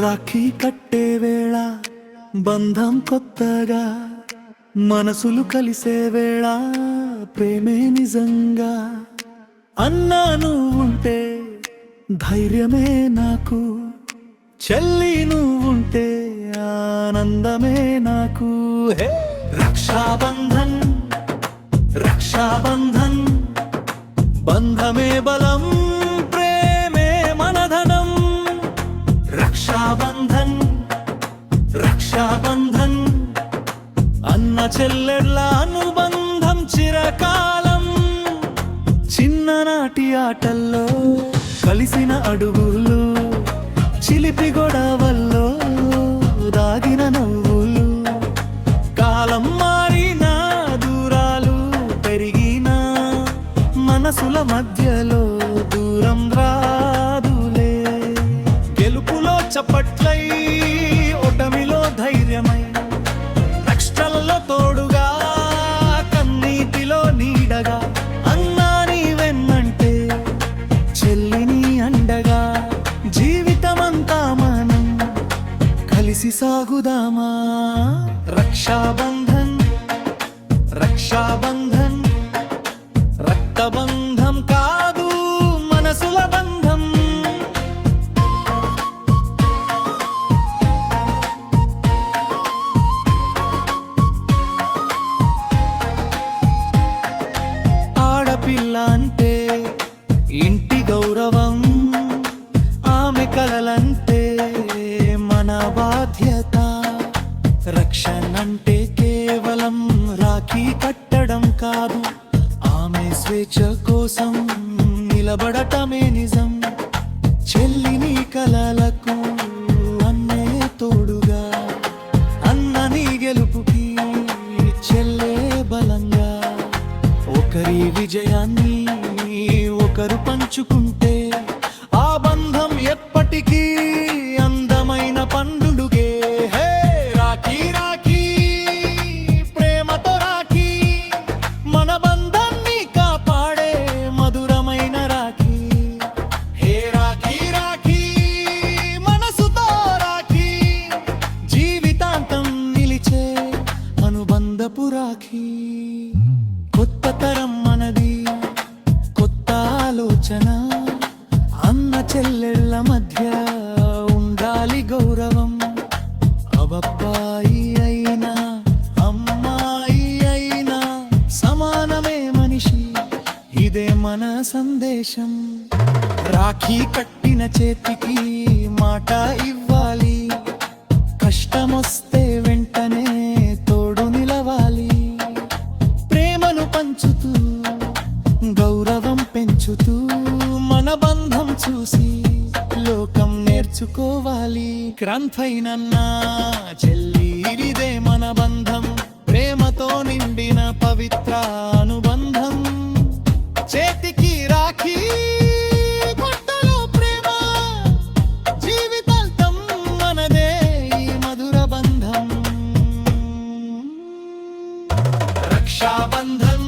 రాఖీ కట్టే వేళ బంధం కొత్తగా మనసులు కలిసే వేళ ప్రేమే నిజంగా అన్నా నువ్వుంటే ధైర్యమే నాకు చెల్లి నువ్వుంటే ఆనందమే నాకు హే రక్షాబంధన్ రక్షాబంధన్ బంధమే బలం ప్రేమే మనధనం రక్షాబంధన్ రక్షాబంధన్ అన్న చెల్లెళ్ళ అనుబంధం చిరకాలం చిన్ననాటి ఆటల్లో కలిసిన అడుగులు చిలిపి గొడవల్లో దాగిన నవ్వులు కాలం మారినా దూరాలు పెరిగినా మనసుల మధ్యలో దూరం రాదులే గెలుపులో చప్పట్లై ఓటమిలో ధైర్యమై కష్టాల్లో తోడుగా కన్నీటిలో నీడగా అన్నా నీ వెన్నంటే చెల్లిని అండగా జీవితమంతా మనం కలిసి సాగుదామా రక్షాబంధన్ రక్షాబంధన్ రక్తబంధం కాదు మనసుల బంధం ఆడపిల్ల అంటే ఇంటి గౌరవం ఆమె కలలంటే మన బాధ్యత రక్షణంటే కేవలం రాఖీ కట్టడం కాదు ఆమె స్వేచ్ఛ కోసం నిలబడటమే నిజం చెల్లిని కలలకు అన్నే తోడుగా అన్నని గెలుపుకి చెల్లే బలంగా ఒకరి విజయాన్ని ఒకరు పంచుకుంటే ఆ బంధం ఎప్పటికీ అందమైన పండుగే హే రాఖీ రాఖీ ప్రేమతో రాఖీ మన బంధాన్ని కాపాడే మధురమైన రాఖీ హే రాఖీ రాఖీ మనసుతో రాఖీ జీవితాంతం నిలిచే అనుబంధపు రాఖీ కొత్త తరం మనది కొత్త ఆలోచన అన్న చెల్లెళ్ళ మధ్య ఉండాలి గౌరవం అబ్బాయి అయినా అమ్మాయి అయినా సమానమే మనిషి ఇదే మన సందేశం రాఖీ కట్టిన చేతికి మాట ఇవ్వాలి కష్టమొస్తే వెంటనే తోడు నిలవాలి ప్రేమను పంచుతూ గౌరవం పెంచుతూ మన బంధం చూసి లోకం నేర్చుకోవాలి క్రాంతైనన్నా చెల్లి ఇదే మన బంధం ప్రేమతో నిండిన పవిత్ర అనుబంధం చేతికి రాఖీ బట్టలో ప్రేమ జీవితాంతం మనదే ఈ మధుర బంధం రక్షాబంధన్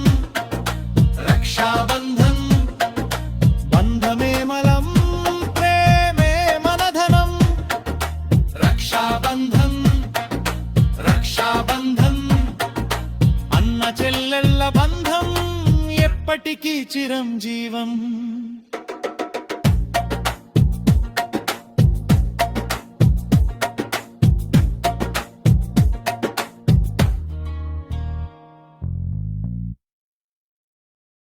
రక్షాబంధన్ బంధమే మలం ప్రేమే మనధనం రక్షాబంధన్ రక్షాబంధన్ అన్న చెల్లెళ్ళ బంధం ఎప్పటికీ చిరంజీవం